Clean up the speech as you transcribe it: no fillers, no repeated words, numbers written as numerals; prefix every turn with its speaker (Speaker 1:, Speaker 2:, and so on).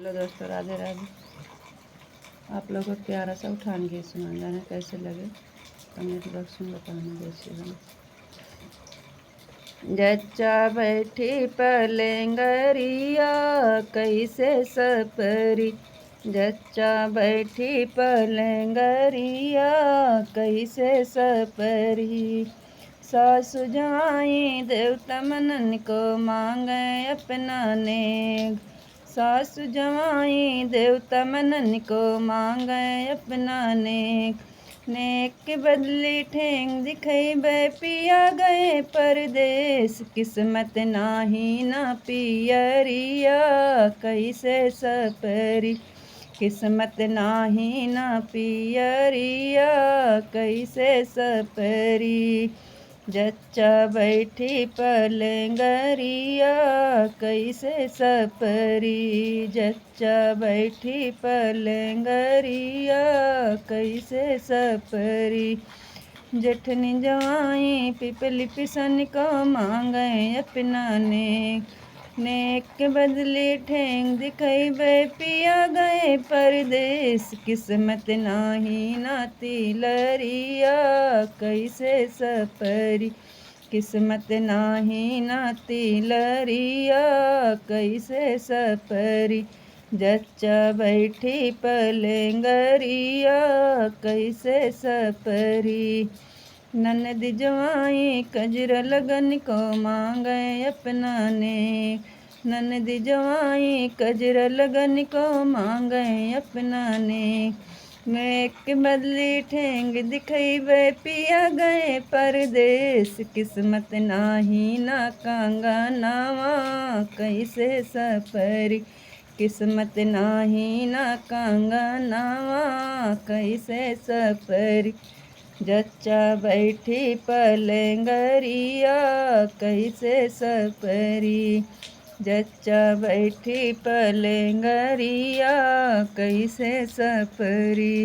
Speaker 1: Hello दोस्तों, राधे राधे। आप लोगों को प्यारा सा उठान गीत सुना जाने कैसे लगे कमेंट बॉक्स में बताना। देखिएगा। जच्चा बैठी पलेंगरिया कैसे सपरी, जच्चा बैठी पलेंगरिया कैसे सपरी। सासु जाई देवता मनन को मांगे अपना नेग, सासु जवाई देवता मनन को मांगे अपना नेक। नेक के बदली ठेंग दिखैबे पिया गए परदेस, किस्मत नाही ना पियरिया कैसे सपरी, किस्मत नाही ना पियरिया कैसे सपरी। जच्चा बैठी पलेंगरिया कैसे सपरी, जच्चा बैठी पलेंगरिया कैसे सपरी। जेठनी जवाई पिपली पिसन को मांगे अपना नेक, नेक के बदले ठेंग दिखैबे पिया गए परदेस, किस्मत नाही ना तिलरिया कैसे सपरी, किस्मत नाही ना तिलरिया कैसे सपरी। जच्चा बैठी पलेंगरिया कैसे सपरी। ननद जवाई कजरा लगन को मांगे अपना नेक, ननद जवाई कजरा लगन को मांगे अपना नेक। नेक के बदली ठेंग दिखैबे पिया गए परदेस, किस्मत नाही ना कांगनावा कैसे सपरी, किस्मत नाही ना कांगनावा कैसे सपरी। जच्चा बैठी पलेंगरिया कैसे सपरी, जच्चा बैठी पलेंगरिया कैसे सपरी।